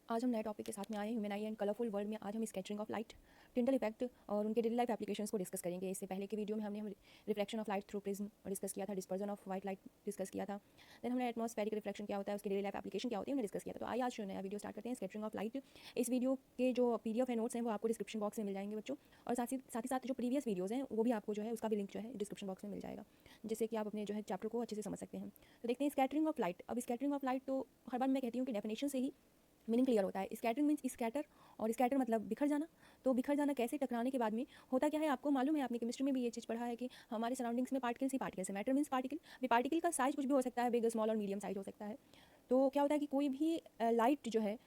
आज हम नए टॉपिक के साथ में आए हैं human I and colourful world में। आज हम scattering of light, Tyndall effect और उनके डेली लाइफ एप्लीकेशंस को डिस्कस करेंगे। इससे पहले के वीडियो में हमने reflection of light through prism discuss किया था, dispersion of white light discuss किया था। देन हमने एटमॉस्फेरिक रिफ्लेक्शन क्या होता है, उसके डेली लाइफ एप्लीकेशन क्या होती है, हमने डिस्कस किया था। तो आइए आज नया वीडियो स्टार्ट करते हैं, स्कैटरिंग ऑफ लाइट। इस वीडियो के जो पीडीएफ है, नोट्स हैं, वो आपको डिस्क्रिप्शन बॉक्स में मिल जाएंगे बच्चों। और साथ ही जो प्रीवियस वीडियोज़ हैं वो भी आपको जो है उसका भी लिंक जो है डिस्क्रिप्शन बॉक्स में मिल जाएगा, जिससे कि आप अपने जो है चैप्टर को अच्छे से समझ सकते हैं। तो देखते हैं स्कैटरिंग ऑफ लाइट। अब स्कैटरिंग ऑफ लाइट तो हर बार मैं कहती हूँ कि डेफिनेशन से ही मीनिंग क्लियर होता है। स्कैटरिंग मीन्स स्कैटर, और स्कैटर मतलब बिखर जाना। तो बिखर जाना कैसे, टकराने के बाद में होता क्या है, आपको मालूम है, आपने केमिस्ट्री में भी ये चीज़ पढ़ा है कि हमारे सराउंडिंग्स में पार्टिकल्स ही पार्टिकल्स है। Matter means particle. भी पार्टिकल का साइज कुछ भी हो सकता है, बिग, स्मॉल और मीडियम साइज हो सकता है। तो क्या होता है कि कोई भी लाइट जो है,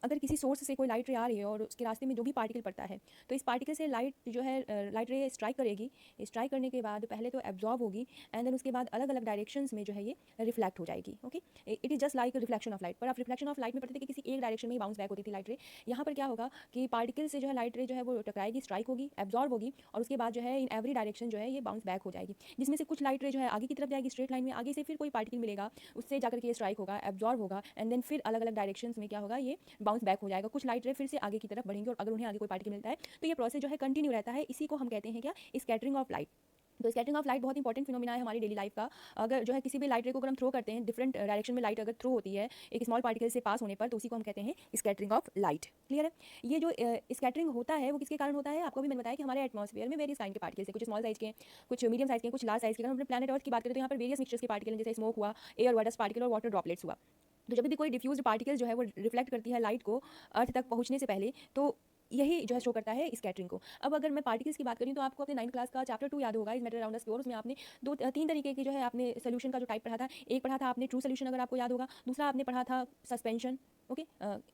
अगर किसी सोर्स से कोई लाइट रे आ रही है और उसके रास्ते में जो भी पार्टिकल पड़ता है, तो इस पार्टिकल से लाइट जो है, लाइट रे स्ट्राइक करेगी। स्ट्राइक करने के बाद पहले तो एब्जॉर्ब होगी, एंड देन उसके बाद अलग अलग डायरेक्शंस में जो है ये रिफ्लेक्ट हो जाएगी। Okay, it is just like reflection of light. पर आप रिफ्लेक्शन ऑफ लाइट में पढ़ते थे कि किसी एक डायरेक्शन में ही बाउंस बैक होती थी लाइट रे। यहाँ पर क्या होगा कि पार्टिकल से जो है लाइट रे जो है वो टकराएगी, स्ट्राइक होगी, एब्जॉर्ब होगी, और उसके बाद जो है इन एवरी डायरेक्शन जो है ये बाउंस बैक हो जाएगी। जिसमें से कुछ लाइट रे जो है आगे की तरफ जाएगी स्ट्रेट लाइन में, आगे से फिर कोई पार्टिकल मिलेगा, उससे जाकर के स्ट्राइक होगा, एब्जॉर्ब होगा, एंड देन फिर अलग अलग डायरेक्शंस में क्या होगा, ये बाउंस बैक हो जाएगा। कुछ लाइट रे फिर से आगे की तरफ बढ़ेंगे और अगर उन्हें आगे कोई पार्टिकल मिलता है तो ये प्रोसेस जो है कंटिन्यू रहता है। इसी को हम कहते हैं क्या, स्कैटरिंग ऑफ लाइट। तो स्कैटरिंग ऑफ लाइट बहुत इंपॉर्टेंट फिनोमिना है हमारी डेली लाइफ का। अगर जो है किसी भी लाइट रे को अगर हम थ्रो करते हैं, डिफरेंट डायरेक्शन में लाइट अगर थ्रो होती है एक स्मॉल पार्टिकल से पास होने पर, तो उसी को हम कहते हैं स्कैटरिंग ऑफ लाइट। क्लियर है? ये जो स्कैटरिंग होता है वो किसके कारण होता है, आपको भी मैंने बताया कि हमारे एटमॉस्फेयर में वेरियस काइंड के पार्टिकल्स हैं, कुछ स्मॉल साइज के, कुछ मीडियम साइज के, कुछ लार्ज साइज के। अगर हम अपने प्लैनेट अर्थ की बात करें तो यहाँ पर वेरियस मिक्सचर्स के पार्टिकल हैं, जैसे स्मोक हुआ, एयर हुआ, डस्ट पार्टिकल और वाटर ड्रॉपलेट्स हुआ। तो जब भी कोई डिफ्यूज्ड पार्टिकल जो है वो रिफ्लेक्ट करती है लाइट को अर्थ तक पहुंचने से पहले, तो यही जो है शो करता है स्कैटरिंग को। अब अगर मैं पार्टिकल्स की बात करूँ तो आपको अपने 9th क्लास का चैप्टर 2 याद होगा, is matter around the sphere. उसमें आपने तीन तरीके की जो है आपने सोल्यूशन का जो टाइप पढ़ा था। एक पढ़ा था आपने ट्रू सोल्यूशन, अगर आपको याद होगा। दूसरा आपने पढ़ा था सस्पेंशन। ओके,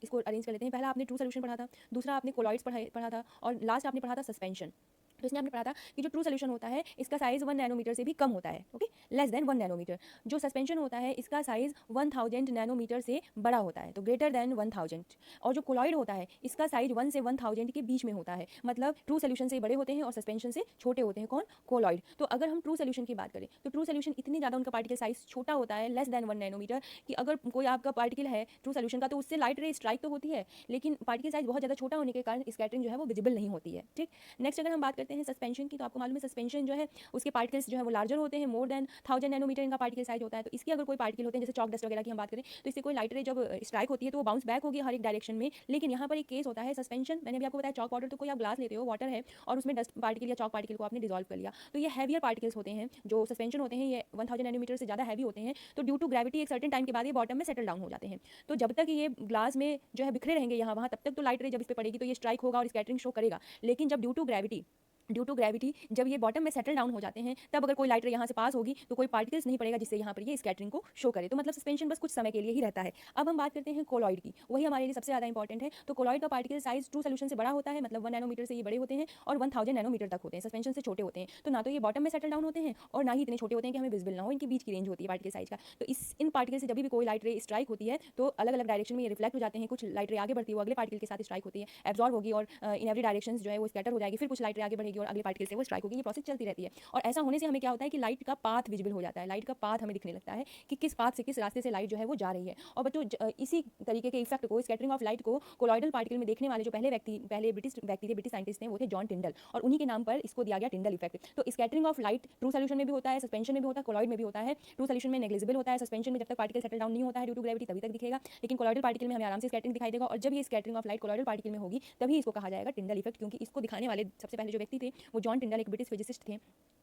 इसको अरेंज कर लेते हैं। पहला आपने ट्रू सोल्यूशन पढ़ा था, दूसरा आपने कोलॉइड्स पढ़ा था, और लास्ट आपने पढ़ा था सस्पेंशन। तो इसमें आपने पढ़ा था कि जो ट्रू सोल्यूशन होता है इसका साइज 1 नैनोमीटर से भी कम होता है। Okay, less than 1 nanometre. जो सस्पेंशन होता है इसका साइज 1000 नैनोमीटर से बड़ा होता है, तो ग्रेटर देन 1000। और जो कोलॉइड होता है इसका साइज 1 से 1000 के बीच में होता है, मतलब ट्रू सोल्यूशन से बड़े होते हैं और सस्पेंशन से छोटे होते हैं। कौन? कोलॉइड। तो अगर हम ट्रू सोल्यूशन की बात करें तो ट्रू सोल्यूशन इतनी ज़्यादा उनका पार्टिकल साइज छोटा होता है, लेस देन 1 नैनोमीटर, कि अगर कोई आपका पार्टिकल है ट्रू सोल्यूशन का तो उससे लाइट रे स्ट्राइक तो होती है, लेकिन पार्टिकल साइज बहुत ज़्यादा छोटा होने के कारण स्कैटरिंग जो है वो विजिबल नहीं होती है। ठीक। नेक्स्ट अगर हम बात करते हैं सस्पेंशन की, तो आपको मालूम है सस्पेंशन जो है उसके पार्टिकल्स जो है वो लार्जर होते हैं, मोर देन 1000 नैनोमीटर इनका पार्टिकल साइज होता है। तो इसके अगर कोई पार्टिकल होते हैं, जैसे चॉक डस्ट वगैरह की हम बात करें, तो इससे कोई लाइट रे जब स्ट्राइक होती है तो वो बाउंस बैक होगी हर एक डायरेक्शन में। लेकिन यहाँ पर एक केस होता है सस्पेंशन, मैंने भी आपको बताया चॉक वाटर, तो कोई आप ग्लास लेते हो, वाटर है, और उसमें डस्ट पार्टिकल या चॉक पार्टिकल को आपने डिजॉल्व कर लिया, तो ये हैवियर पार्टिकल्स होते हैं। जो सस्पेंशन होते हैं ये 1000 नैनोमीटर से ज़्यादा हैवी होते हैं, तो ड्यू टू ग्रेविटी एक सर्टेन टाइम के बाद ये बॉटम में सेटल डाउन हो जाते हैं। तो जब तक ये ग्लास में जो है बिखरे रहेंगे यहाँ वहाँ, तब तक तो लाइट रे जब इस पर पड़ेगी तो ये स्ट्राइक होगा और स्कैटरिंग शो करेगा। लेकिन जब ड्यू टू ग्रेविटी जब ये बॉटम में सेटल डाउन हो जाते हैं, तब अगर कोई लाइट रे यहाँ से पास होगी तो कोई पार्टिकल्स नहीं पड़ेगा जिससे यहाँ पर ये स्कैटरिंग को शो करे। तो मतलब सस्पेंशन बस कुछ समय के लिए ही रहता है। अब हम बात करते हैं कोलॉइड की, वही हमारे लिए सबसे ज़्यादा इंपॉर्टेंट है। तो कोलॉइड का पार्टिकल साइज ट्रू सोल्यूशन से बड़ा होता है, मतलब 1 नैनोमीटर से ये बड़े होते हैं, और 1000 नैनोमीटर तक होते हैं, सस्पेंशन से छोटे होते हैं। तो ना तो ये बॉटम में सेटल डाउन होते हैं और ना ही इतने छोटे होते हैं कि हमें विजिबल ना हो, इनके बीच की रेंज होती है पार्टिकल साइज का। तो इन पार्टिकल से जब भी कोई लाइट रे स्ट्राइक होती है तो अलग अलग डायरेक्शन में ये रिफ्लेक्ट हो जाते हैं। कुछ लाइट रे आगे बढ़ती है, वो अगले पार्टिकल के साथ स्ट्राइक होती है, एब्जॉर्ब होगी, और इन एवरी डायरेक्शन जो है वो स्कैटर हो जाएगी। फिर कुछ लाइट रे आगे बढ़ेगी और अगले पार्टिकल से वो स्ट्राइक होगी। ये प्रोसेस चलती रहती है, और ऐसा होने से हमें क्या होता है कि लाइट का पाथ विजिबल हो जाता है। लाइट का पाथ हमें दिखने लगता है कि किस पाथ से, किस रास्ते से लाइट जो है वो जा रही है। और बच्चों इसी तरीके के इफेक्ट को, स्कैटरिंग ऑफ लाइट को कोलॉइडल पार्टिकल में देखने वाले जो पहले ब्रिटिश व्यक्ति थे, ब्रिटिश साइंटिस्ट थे, वो थे जॉन टिंडल, और उन्हीं के नाम पर इसको दिया गया टिंडल इफेक्ट। तो scattering of light true solution में भी होता है, सस्पेंशन में भी होता है, कोलॉइड में भी होता है। ट्रू सोल्यूशन में नेग्लिजिबल होता है, सस्पेंशन में जब तक पार्टिकल सेटल डाउन नहीं होता है ड्यू टू ग्रेविटी तभी तक दिखेगा, लेकिन कोलॉइडल पार्टिकल में हमें आराम से स्कैटरिंग दिखाई देगा। और जब ये scattering of light colloidal particle में होगी तभी इसको कहा जाएगा टिंडल इफेक्ट, क्योंकि इसको दिखाने वाले सबसे पहले जो व्यक्ति थे वो जॉन टिंडल, एक ब्रिटिश फिजिसिस्ट थे,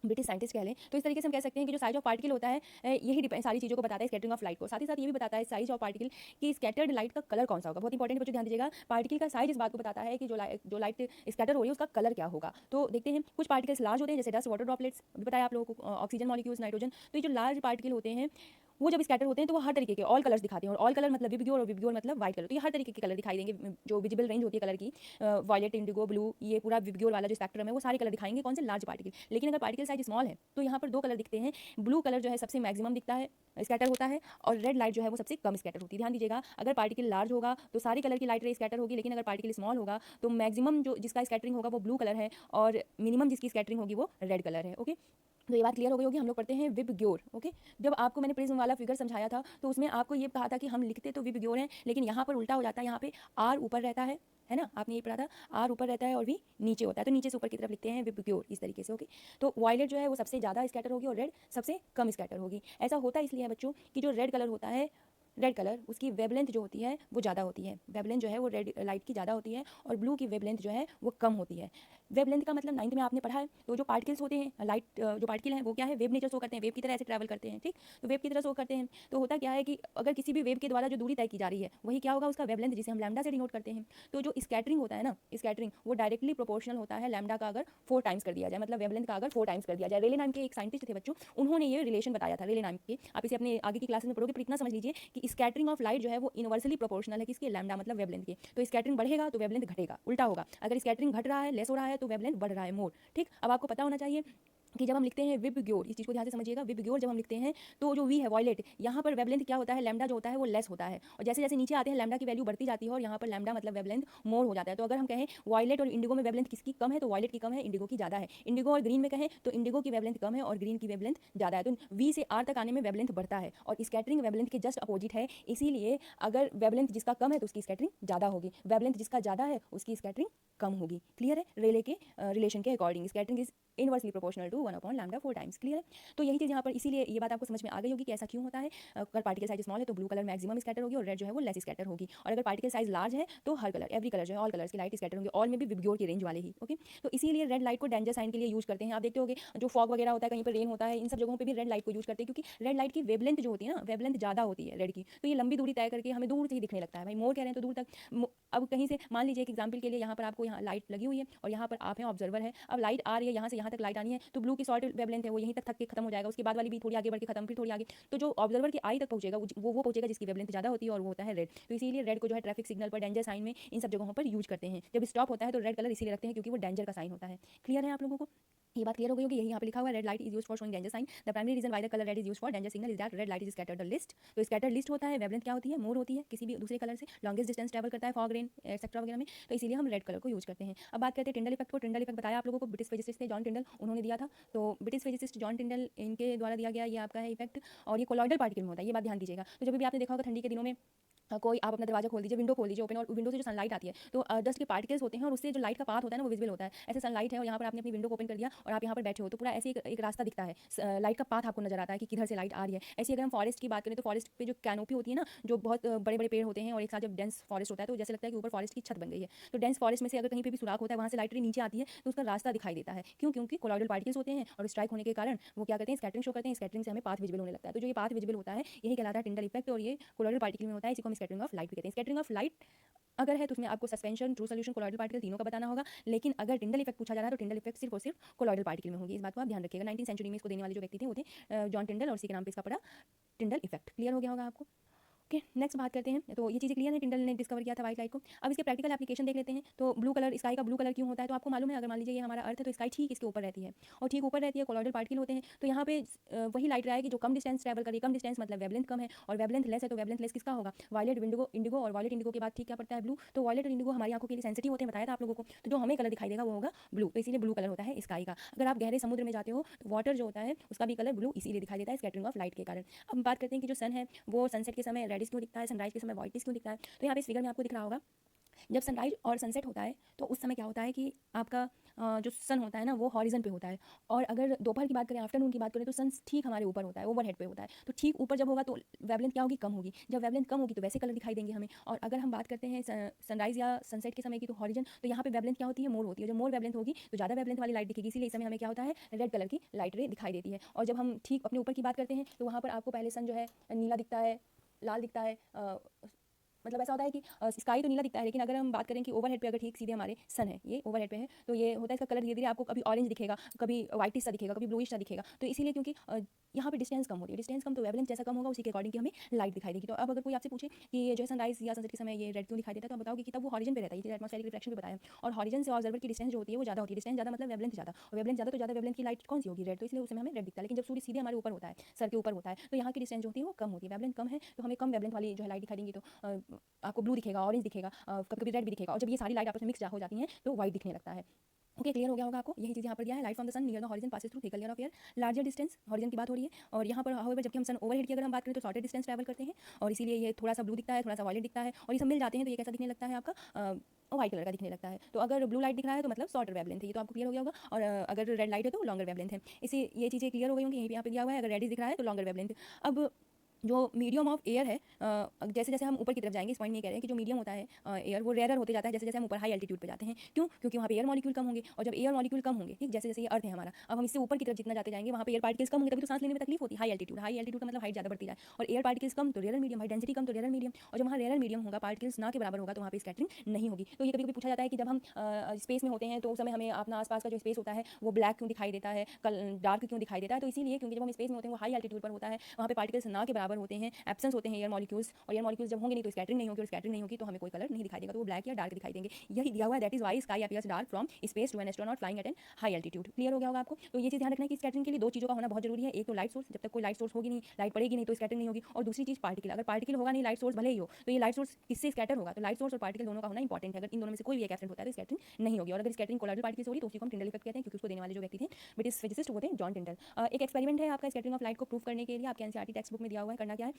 ब्रिटिश साइंटिस्ट कह लें। तो इस तरीके से हम कह सकते हैं कि जो साइज ऑफ पार्टिकल होता है यही सारी चीज़ों को बताता है स्कैटरिंग ऑफ लाइट को। साथ ही साथ ये भी बताता है साइज ऑफ पार्टिकल कि स्कैटर्ड लाइट का कलर कौन सा होगा। बहुत इंपॉर्टेंट बच्चों, ध्यान दीजिएगा, पार्टिकल का साइज इस बात को बताता है कि जो लाइट स्कैटर हो रही है उसका कलर क्या होगा। तो देखते हैं, कुछ पार्टिकल्स लार्ज होते हैं, जैसे डस्ट, वाटर ड्रॉपलेट्स, बताया आप लोगों को, ऑक्सीजन मॉलिक्यूल्स, नाइट्रोजन। तो ये जो लार्ज पार्टिकल होते हैं वो जब स्कैटर होते हैं तो वो हर तरीके के ऑल कलर्स दिखाते हैं, और ऑल कलर मतलब विबग्योर, और विबग्योर मतलब वाइट कलर। तो ये हर तरीके के कलर दिखाई देंगे, जो विजिबल रेंज होती है कलर की, वॉयलेट, इंडिगो, ब्लू, ये पूरा विबग्योर वाला जो स्पेक्ट्रम है वो सारे कलर दिखाएंगे। कौन से? Large particle. लेकिन अगर पार्टिकल साइज स्मॉल है तो यहाँ पर दो कलर दिखते हैं। ब्लू कलर जो है सबसे मैक्सिमम दिखता है, स्कैटर होता है, और रेड लाइट जो है वो सबसे कम स्कैटर होती है। ध्यान दीजिएगा, अगर पार्टिकल लार्ज होगा तो सारी कलर की लाइट रे स्कैटर होगी, लेकिन अगर पार्टिकल स्मॉल होगा तो मैक्सिमम जो जिसका स्कैटरिंग होगा वो ब्लू कलर है, और मिनिमम जिसकी स्कैटरिंग होगी वो रेड कलर है। ओके, तो ये बात क्लियर हो गई होगी। हम लोग पढ़ते हैं विबग्योर। ओके, जब आपको मैंने प्रिज्म वाला फिगर समझाया था तो उसमें आपको ये कहा था कि हम लिखते तो विबग्योर हैं, लेकिन यहाँ पर उल्टा हो जाता है। यहाँ पे आर ऊपर रहता है ना, आपने ये पढ़ा था, आर ऊपर रहता है और वी नीचे होता है, तो नीचे से ऊपर की तरफ लिखते हैं विबग्योर इस तरीके से। ओके, तो वायलेट जो है वो सबसे ज़्यादा स्कैटर होगी और रेड सबसे कम स्कैटर होगी। ऐसा होता इसलिए है बच्चों कि जो रेड कलर होता है, रेड कलर, उसकी वेवलेंथ जो होती है वो ज़्यादा होती है। वेवलेंथ जो है वो रेड लाइट की ज़्यादा होती है और ब्लू की वेवलेंथ जो है वो कम होती है। वेवलेंथ का मतलब 9th में आपने पढ़ा है। तो जो पार्टिकल्स होते हैं, लाइट जो पार्टिकल हैं वो क्या है, वेव नेचर शो करते हैं, वेव की तरह ऐसे ट्रैवल करते हैं। ठीक, तो वेव की तरह शो करते हैं। तो होता क्या है कि अगर किसी भी वेव के द्वारा जो दूरी तय की जा रही है वही क्या होगा, उसका वेवलेंथ, जिसे हम लैम्डा से डिनोट करते हैं। तो जो स्कैटरिंग होता है ना, स्कैटरिंग वो डायरेक्टली प्रोपोर्शनल होता है लैम्डा का अगर 4 टाइम्स कर दिया जाए, मतलब वेवलेंथ का अगर 4 टाइम्स कर दिया जाए। रेले नाम के एक साइंटिस्ट थे बच्चों, उन्होंने ये रिलेशन बताया था। रेले नाम के, आप इसे अपने आगे की क्लासेस में पढ़ोगे, पर इतना समझ लीजिए कि स्कैटरिंग ऑफ लाइट जो है वो इनवर्सली प्रोपोर्शनल है किसके, लैम्डा मतलब वेवलेंथ के। तो स्कैटरिंग बढ़ेगा तो वेवलेंथ घटेगा, उल्टा होगा। अगर स्कैटरिंग घट रहा है, लेस हो रहा है, तो वेवलेंथ बढ़ रहा है, मोर। ठीक, अब आपको पता होना चाहिए कि जब हम लिखते हैं विबग्योर, इस चीज़ को ध्यान से समझिएगा, विबग्योर जब हम लिखते हैं तो जो वी है वॉयलेट, यहाँ पर वेवलेंथ क्या होता है, लैम्डा जो होता है वो लेस होता है, और जैसे जैसे नीचे आते हैं लैम्डा की वैल्यू बढ़ती जाती है और यहाँ पर लैम्डा मतलब वेवलेंथ मोर हो जाता है। तो अगर हम कहें वॉयलेट और इंडिगो में वेवलेंथ किसकी कम है, तो वॉयलेट की कम है, इंडिगो की ज़्यादा है। इंडिगो और ग्रीन में कहें तो इंडिगो की वेवलेंथ कम है और ग्रीन की वेवलेंथ ज़्यादा है। तो वी से आर तक आने में वेवलेंथ बढ़ता है और स्कैटरिंग वेवलेंथ के जस्ट अपोजिट है। इसीलिए अगर वेवलेंथ जिसका कम है तो उसकी स्कैटरिंग ज़्यादा होगी, वेवलेंथ जिसका ज़्यादा है उसकी स्कैटरिंग कम होगी। क्लियर है, रेले के रिलेशन के according scattering is inversely proportional to 1 lambda 4 times. Clear है, तो यही चीज़ यहाँ पर, इसीलिए ये बात आपको समझ में आ गई होगी कि ऐसा क्यों होता है। अगर पार्टिकल साइज स्मॉल है तो ब्लू कलर मैक्सिमम स्कैटर होगी और रेड जो है वो लेस स्कैटर होगी, और अगर पार्टिकल साइज लार्ज है तो हर कलर, एवरी कलर जो है, ऑल कलर्स की लाइट स्कैटर होंगे, ऑल में भी विबग्योर की रेंज वाले ही। ओके, तो इसीलिए रेड लाइट को डेंजर साइन के लिए यूज करते हैं। आप देखते होगे जो फॉग वगैरह होता है, कहीं पर रेन होता है, इन सब जगहों पर भी रेड लाइट को यूज करते हैं, क्योंकि रेड लाइट की वेवलेंथ जो होती है ना, वेवलेंथ ज़्यादा होती है रेड की, तो ये लंबी दूरी तय करके हमें दूर से ही दिखने लगता है। भाई मोर कह रहे हैं तो दूर तक, अब कहीं से मान लीजिए एक एग्जाम्पल के लिए, यहाँ पर आपको यहाँ लाइट लगी हुई है और यहाँ पर आप हैं ऑब्जर्वर है, अब लाइट आ रही है, यहाँ से यहाँ तक लाइट आनी है, तो ब्लू की शॉर्ट वेवलेंथ है वो यहीं तक थक के खत्म हो जाएगा, उसके बाद वाली भी थोड़ी आगे बढ़ के खत्म, फिर थोड़ी आगे, तो जो ऑब्जर्वर की आई तक पहुंचेगा वो पहुंचेगा जिसकी वेवलेंथ ज़्यादा होती है और वो होता है रेड। तो इसीलिए रेड को जो है ट्रैफिक सिग्नल पर, डेंजर साइन में, इन सब जगहों पर यूज करते हैं। जब स्टॉप होता है तो रेड कलर इसीलिए रखते हैं क्योंकि वो डेंजर का साइन होता है। क्लियर है आप लोगों को, ये बात क्लियर हो गई होगी। यही यहाँ पे लिखा हुआ है, red light is used for showing danger sign. The primary reason why the colour red is used for danger signal is that red light is scattered the least. तो स्कैटर लिस्ट होता है, वेवलेंथ क्या होती है, मोर होती है किसी भी दूसरे कलर से, लॉन्गेस्ट डिस्टेंस ट्रैवल करता है फॉग रेन एक्सेट्रा वगैरह में, तो इसीलिए हम रेड कलर को यूज करते हैं। अब बात करते हैं टिंडल इफेक्ट को। टिंडल इफेक्ट बताया आप लोगों को, ब्रिटिश फिजिसिस्ट थे जॉन टिंडल, उन्होंने दिया था। तो ब्रिटिश फिजिसिस्ट जॉन टिंडल, इनके द्वारा दिया गया ये आपका है इफेक्ट, और ये कोलॉइडल पार्टिकल में होता है, ये बात ध्यान दीजिएगा। तो जब भी आपने देखा होगा ठंडी के दिनों में कोई आप अपना दरवाजा खोल दीजिए, विंडो खोल दीजिए ओपन, और विंडो से जो सनलाइट आती है तो डस्ट के पार्टिकल्स होते हैं और उससे जो लाइट का पाथ होता है ना वो विजिबल होता है। ऐसे सनलाइट है और यहाँ पर आपने अपनी विंडो ओपन कर दिया और आप यहाँ पर बैठे हो तो पूरा ऐसे एक रास्ता दिखता है, लाइट का पाथ आपको नजर आता है कि किधर से लाइट आ रही है। ऐसे अगर हम फॉरेस्ट की बात करें तो फॉरेस्ट पे जो कैनोपी होती है ना, जो बहुत बड़े बड़े पेड़ होते हैं और एक साथ जब डेंस फॉरेस्ट होता है तो जैसे लगता है कि ऊपर फॉरेस्ट की छत बन गई है। तो डेंस फॉरेस्ट में से अगर कहीं पर भी सुराख होता है, वहाँ से लाइट नीचे आती है तो उसका रास्ता दिखाई देता है। क्यों? क्योंकि कोलॉइडल पार्टिकल्स होते हैं और स्ट्राइक होने के कारण वो क्या करते हैं, स्कैटरिंग शो करते हैं। स्कैटरिंग से हमें पाथ विजिबल होने लगता है। तो जो ये पाथ विजिबल होता है यही कहलाता है टिंडल इफेक्ट, और ये कोलॉइडल पार्टिकल में होता है, इसी को हम स्कैटरिंग ऑफ लाइट भी कहते हैं। स्कैटरिंग ऑफ लाइट अगर है तो उसमें आपको suspension, true solution, colloidal particle तीनों का बताना होगा। लेकिन अगर टिंडल इफेक्ट पूछा जा रहा है तो टिंडल इफेक्ट सिर्फ और सिर्फ कोलॉइडल पार्टिकल में होगी, इस बात को आप ध्यान रखिएगा। 19th सेंचुरी में इसको देने वाले जो व्यक्ति थे वो थे जॉन टिंडल, और इसी के नाम पे इसका पड़ा टिंडल इफेक्ट। क्लियर हो गया होगा आपको। ओके, नेक्स्ट बात करते हैं। तो ये चीज़ें क्लियर है, टिंडल ने डिस्कवर किया था व्हाइट लाइट को। अब इसके प्रैक्टिकल एप्लीकेशन देख लेते हैं। तो ब्लू कलर, स्काई का ब्लू कलर क्यों होता है, तो आपको मालूम है, अगर मान लीजिए ये हमारा अर्थ है तो स्काई ठीक इसके ऊपर रहती है, और ठीक ऊपर रहती है, कोलॉइडल पार्टिकल होते हैं, तो यहाँ पे वही लाइट रहेगी जो कम डिस्टेंस ट्रैवल करेगी। कम डिस्टेंस मतलब वेवलेंथ कम है, और वेवलेंथ लेस है तो वेवलेंथ लेस किसका होगा, वायलेट, इंडिगो, और वायलेट इंडिगो के बाद ठीक क्या पड़ता है, ब्लू। तो वायलेट और इंडिगो हमारी आंखों के लिए सेंसिटिव होते हैं, बताया था आप लोगों को। तो जो हमें कलर दिखाई देगा वो होगा ब्लू, तो इसीलिए ब्लू कलर होता है स्काई का। अगर आप गहरे समुद्र में जाते हो तो वाटर जो होता है उसका भी कलर ब्लू इसीलिए दिखाई देता है, स्कैटरिंग ऑफ लाइट के कारण। अब बात करते हैं कि जो सन है वो सनसेट के समय रेडिश क्यों दिखता है, सनराइज के समय व्हाइटिश क्यों दिखता है। तो यहाँ पे इस फिगर में आपको दिख रहा होगा, जब सनराइज और सनसेट होता है तो उस समय क्या होता है कि आपका जो सन होता है ना वो हॉरिजन पे होता है, और अगर दोपहर की बात करें, आफ्टरनून की बात करें, तो सन ठीक हमारे ऊपर होता है, ओवरहेड पे होता है। तो ठीक ऊपर जब होगा तो वेवलेंथ क्या होगी, कम होगी। जब वेवलेंथ कम होगी तो वैसे कलर दिखाई देंगे हमें। और अगर हम बात करते हैं सनराइज या सनसेट के समय की, तो हॉरिजन, तो यहाँ पे वेवलेंथ क्या होती है, मोर होती है। जो मोर वेवलेंथ होगी तो ज़्यादा वेवलेंथ वाली लाइट दिखेगी, इसीलिए इस समय हमें क्या होता है, रेड कलर की लाइट रे दिखाई देती है। और जब हम ठीक अपने ऊपर की बात करते हैं तो वहाँ पर आपको पहले सन जो है नीला दिखता है, लाल दिखता है, मतलब ऐसा होता है कि स्काई तो नीला दिखता है, लेकिन अगर हम बात करें कि ओवरहेड पे अगर ठीक सीधे हमारे सन है, ये ओवरहेड पे है, तो ये होता है इसका कलर धीरे धीरे आपको कभी ऑरेंज दिखेगा, कभी व्हाइटिश सा दिखेगा, कभी ब्लूइश सा दिखेगा। तो इसीलिए क्योंकि यहाँ पे डिस्टेंस कम होती है, डिस्टेंस कम तो वेवलेंथ जैसा कम होगा उसी के अकॉर्डिंग की हमें लाइट दिखाई देगी। तो अब अगर कोई आपसे पूछे कि ये जो है सनराइज या सनसेट के समय ये रेड क्यों दिखाई देता है, तो आप बताओगे कि तब वो हॉरिजन पे रहता है, ये एटमॉस्फेरिक रिफ्लेक्शन भी बताया। और हॉरिजन से ऑब्जर्वर की डिस्टेंस जो होती है वो ज़्यादा होती है, डिस्टेंस ज़्यादा मतलब वेवलेंथ ज़्यादा, और वेवलेंथ ज़्यादा तो ज़्यादा वेवलेंथ की लाइट कौन सी होगी, रेड, तो इसलिए उस समय हमें रेड दिखता है। लेकिन जब सूर्य सीधे हमारे ऊपर होता है, सर के ऊपर होता है, तो यहाँ की डिस्टेंस जो होती है वो कम होती है, वेवलेंथ कम है, तो हमें कम वेवलेंथ वाली जो है लाइट दिखाई देंगी। तो आपको ब्लू दिखेगा, ऑरेंज दिखेगा, कभी कभी रेड भी दिखेगा, और जब ये सारी लाइट आपस में मिक्स हो जाती हैं तो व्हाइट दिखने लगता है। ओके, क्लियर हो गया होगा आपको। यही चीज़ यहाँ पर दिया है, light from the sun near the horizon passes through thicker layer of air, larger distance, horizon की बात हो रही है। और यहाँ पर हाउएवर जबकि हम सन ओवरहेड की अगर हम बात करें तो शॉर्टर डिस्टेंस ट्रैवल करते हैं, और इसीलिए ये थोड़ा सा ब्लू दिखता है, थोड़ा सा वॉयलेट दिखता है, और ये सब मिल जाते हैं तो ये कैसा दिखने लगता है आपका व्हाइट कलर का दिखने लगता है। तो अगर ब्लू लाइट दिख रहा है तो मतलब शॉर्टर वेवलेंथ है, ये तो आपको क्लियर हो गया होगा। और अगर रेड लाइट है तो लॉन्गर वेवलेंथ है। इसी ये चीज़ें क्लियर हो गई होंगी। यहीं पे यहाँ पे दिया हुआ है, अगर रेडिश दिख रहा है तो लॉन्गर वेवलेंथ। अब जो मीडियम ऑफ एयर है, जैसे जैसे हम ऊपर की तरफ जाएंगे, इस पॉइंट नहीं कह रहे हैं कि जो मीडियम होता है एयर, वो रेयर होते जाता है जैसे जैसे हम ऊपर हाई एल्टीट्यूड पे जाते हैं। क्यों? क्योंकि वहाँ पे एयर मॉलिक्यूल कम होंगे, और जब एयर मॉलिक्यूल कम होंगे, ठीक, जैसे जैसे ये अर्थ है हमारा, अब हम इससे ऊपर की तरफ जितना जाते जाएंगे वहाँ पे एयर पार्टिकल्स कम होंगे, तभी तो सांस लेने में तकलीफ होती है। हाई एल्टीट्यूड का मतलब हाइट ज़्यादा बढ़ती जाए, और एयर पार्टिकल्स कम तो रेयर मीडियम, हाई डेंसिटी कम तो रेयर मीडियम, और जब वहाँ रेयर मीडियम होगा, पार्टिकल्स ना के बराबर होगा, तो वहाँ पे स्कैटरिंग नहीं होगी। तो ये कभी कभी पूछा जाता है कि जब हम स्पेस में होते हैं तो उस समय हमें अपना आसपास का जो स्पेस होता है वो ब्लैक क्यों दिखाई देता है, डार्क क्यों दिखाई देता है? तो इसीलिए क्योंकि जब हम स्पेस में होते हैं वो हाई एल्टीट्यूड पर होता है, वहाँ पे पार्टिकल्स ना के बराबर होते हैं, एब्सेंस होते हैं एयर मॉलिक्यूल्स, और एयर मॉलिक्यूल्स जब होंगे नहीं तो स्कैटरिंग नहीं होगी, और स्कैटरिंग नहीं होगी तो हमें कोई कलर नहीं दिखाई देगा, तो वो ब्लैक या डार्क दिखाई देंगे। यही दिया हुआ है, that is why sky appears dark from space to an astronaut flying at an high altitude. Clear हो गया होगा आपको। तो ये चीज़ ध्यान रखना है कि स्कैटरिंग के लिए दो चीज़ों का होना बहुत जरूरी है। एक तो लाइट सोर्स, जब तक कोई लाइट सोर्स होगी नहीं, लाइट पड़ेगी नहीं तो स्कैटरिंग नहीं होगी, और दूसरी चीज़ पार्टिकल, अगर पार्टिकल होगा नहीं, लाइट सोर्स भले ही हो, तो ये लाइट सोर्स किससे स्कैटर होगा? तो लाइट सोर्स और पार्टिकल दोनों का होना इंपॉर्टेंट है। अगर इन दोनों में से कोई भी एक एब्सेंट होता है तो स्कैटरिंग नहीं होगी। और अगर स्कैटरिंग कोलाइडल पार्टिकल्स हो रही तो उसी को हम टिंडल इफेक्ट कहते हैं, क्योंकि उसको देने वाले जो व्यक्ति थे ब्रिटिश फिजिसिस्ट वो थे जॉन टिंडल। एक एक्सपेरिमेंट है आपका स्कैटरिंग ऑफ लाइट को प्रूव करने के लिए, आपके एनसीईआरटी टेक्स्ट बुक में दिया हुआ है। करना क्या है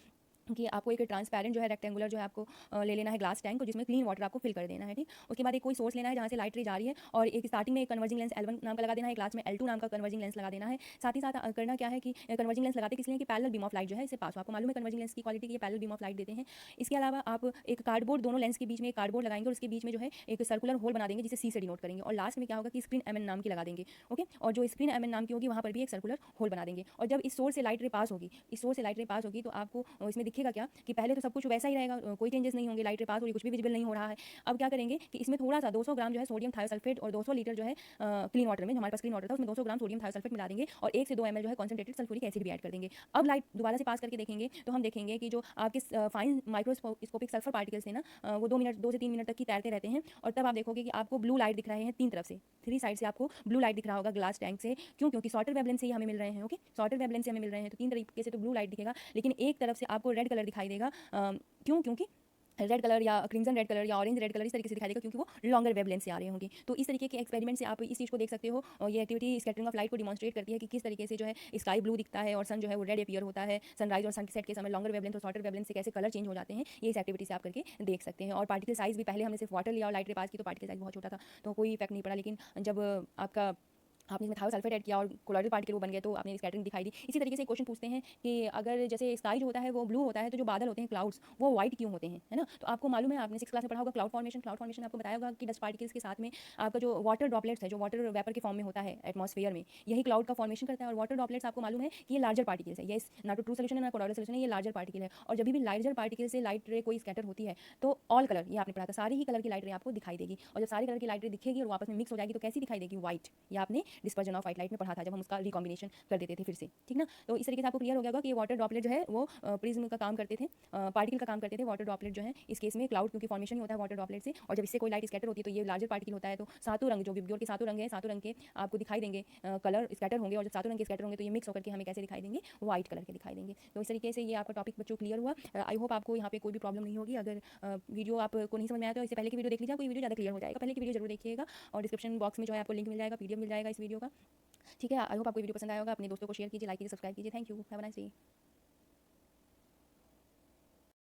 कि आपको एक ट्रांसपेरेंट जो है रेक्टेंगुलर जो है आपको ले लेना है ग्लास टैंक, और जिसमें क्लीन वाटर आपको फिल कर देना है, ठीक। उसके बाद एक कोई सोर्स लेना है जहाँ से लाइट रे जा रही है, और एक स्टार्टिंग में एक कन्वर्जिंग लेंस L1 नाम का लगा देना है, क्लास में L2 नाम का कन्वर्जिंग लेंस लगा देना है। साथ ही साथ करना क्या है कि कन्वर्जिंग लेंस लगाते किस लिए कि पैरेलल बीम ऑफ लाइट जो है इससे पास हो। आपको मालूम है कन्वर्जिंग लेंस की क्वालिटी की, ये पैरेलल बीम ऑफ लाइट देते हैं। इसके अलावा आप एक कार्डबोर्ड, दोनों लेंस के बीच में एक कार्डबोर्ड लगाएंगे, और उसके बीच में जो है एक सर्कुलर होल बना देंगे जिसे C से डिनोट करेंगे, और लास्ट में क्या होगा कि स्क्रीन MN नाम की लगा देंगे। ओके, और जो स्क्रीन MN नाम की होगी वहाँ पर भी एक सर्कुलर होल बना देंगे। और जब इस सोर्स से लाइट रे पास होगी, तो आपको इसमें दिखेगा क्या कि पहले तो सब कुछ वैसा ही रहेगा, कोई चेंजेस नहीं होंगे, लाइट रे पास हो रही, कुछ भी विजिबल नहीं हो रहा है। अब क्या करेंगे कि इसमें थोड़ा सा 200 ग्राम जो है सोडियम थायोसल्फेट, और 200 लीटर जो है क्लीन वाटर में, हमारे पास क्लीन वाटर था उसमें 200 ग्राम सोडियम थायोसल्फेट मिला देंगे, और 1 से 2 ml जो है कॉन्सेंट्रेटेड सल्फ्यूरिक एसिड भी ऐड कर देंगे। अब लाइट दोबारा से पास करके देखेंगे तो हम देखेंगे कि जो आपके फाइन माइक्रोस्कोपिक सल्फर पार्टिकल्स है ना, वो 2 से 3 मिनट तक की तैरते रहते हैं, और तब आप देखोगे कि आपको ब्लू लाइट दिख रहे हैं तीन तरफ से, 3 साइड से आपको ब्लू लाइट दिख रहा होगा ग्लास टैंक से। क्यों? क्योंकि शॉर्टर वेवलेंथ से ही हमें मिल रहे हैं। ओके, शॉर्टर वेवलेंथ से हमें मिल रहे हैं, तो 3 तरीके से तो ब्लू लाइट दिखेगा, लेकिन एक तरफ से आपको रेड कलर दिखाई देगा। क्यों? क्योंकि रेड कलर या क्रिम्सन रेड कलर या ऑरेंज रेड कलर इस तरीके से दिखाई देगा, क्योंकि वो लॉन्गर वेवलेंथ से आ रहे होंगे। तो इस तरीके के एक्सपेरिमेंट से आप इस चीज़ को देख सकते हो, और ये एक्टिविटी स्कैटरिंग ऑफ लाइट को डिमॉन्स्ट्रेट करती है कि किस तरीके से जो है स्काई ब्लू दिखता है, और सन जो है वो रेड अपीयर होता है। सनराइज और सनसेट के समय लॉन्गर वेवलेंथ और शॉर्टर वेवलेंथ से कैसे कलर चेंज हो जाते हैं, ये इस एक्टिविटी से आप करके देख सकते हैं। और पार्टिकल साइज भी, पहले हमने सिर्फ वाटर लिया और लाइट रे पास की तो पार्टिकल साइज बहुत छोटा था, तो कोई इफेक्ट नहीं पड़ा, लेकिन जब आपने इसमें थायोसल्फेट ऐड किया और कोलॉइडल पार्टिकल वो बन गए, तो आपने स्कैटरिंग दिखाई दी। इसी तरीके से क्वेश्चन पूछते हैं कि अगर जैसे स्काई जो होता है वो ब्लू होता है, तो जो बादल होते हैं क्लाउड्स वो व्हाइट क्यों होते हैं, है ना? तो आपको मालूम है, आपने 6 क्लास में पढ़ा होगा क्लाउड फॉर्मेशन आपको बताया होगा कि डस्ट पार्टिकल्स के साथ में आपका जो वाटर ड्रॉपलेट्स है, जो वाटर वेपर के फॉर्म में होता है एटमॉस्फेयर में, यही क्लाउड का फॉर्मेशन करता है। और वाटर ड्रॉपलेट्स आपको मालूम है कि ये लार्जर पार्टिकल्स है, ये ना तो ट्रू सोल्यूशन है ना कोलॉइडल सोल्यूशन है, ये लार्जर पार्टिकल है। और जब भी लार्जर पार्टिकल से लाइट रे कोई स्कैटर होती है तो ऑल कलर, ये आपने पढ़ा था, सारी ही कलर की लाइट रे आपको दिखाई देगी। और जब सारी कलर की लाइट रे दिखेगी और वापस में मिक्स हो जाएगी तो कैसी दिखाई देगी? व्हाइट। ये आपने डिस्पर्जन ऑफ व्हाइट लाइट में पढ़ा था, जब हम उसका रिकॉम्बिनेशन कर देते थे फिर से, ठीक ना? तो इस तरीके से आपको क्लियर हो गया होगा कि ये वाटर ड्रॉपलेट जो है वो प्रिज्म का काम करते थे, पार्टिकल का काम करते थे। वाटर ड्रॉपलेट जो है इस केस में क्लाउड, क्योंकि फॉर्मेशन ही होता है वाटर ड्रॉपलेट से, और जब इससे कोई लाइट स्कैटर होती है तो ये लार्जर पार्टिकल होता है। तो सातों रंग, जो विबग्योर के सातों रंग हैं, सातों रंग के आपको दिखाई देंगे कलर स्कैटर होंगे, और जब सातों रंग के स्कैटर होंगे तो ये मिक्स होकर के हमें कैसे दिखाई देंगे? व्हाइट कलर के दिखाई देंगे। तो इस तरीके से ये आपका टॉपिक बच्चों क्लियर हुआ। आई होप आपको यहाँ पे कोई भी प्रॉब्लम नहीं होगी। अगर वीडियो आपको नहीं समझ में आया तो इससे पहले की वीडियो देख लीजिए, कोई वीडियो ज़्यादा क्लियर हो जाएगा। पहले की वीडियो जरूर देखिएगा, और डिस्क्रिप्शन बॉक्स में जो है आपको लिंक मिल जाएगा, PDF मिल जाएगा इस वीडियो का, ठीक है। आई होप आपको वीडियो पसंद आया होगा। अपने दोस्तों को शेयर कीजिए, लाइक कीजिए, सब्सक्राइब कीजिए। Thank you, have a nice day.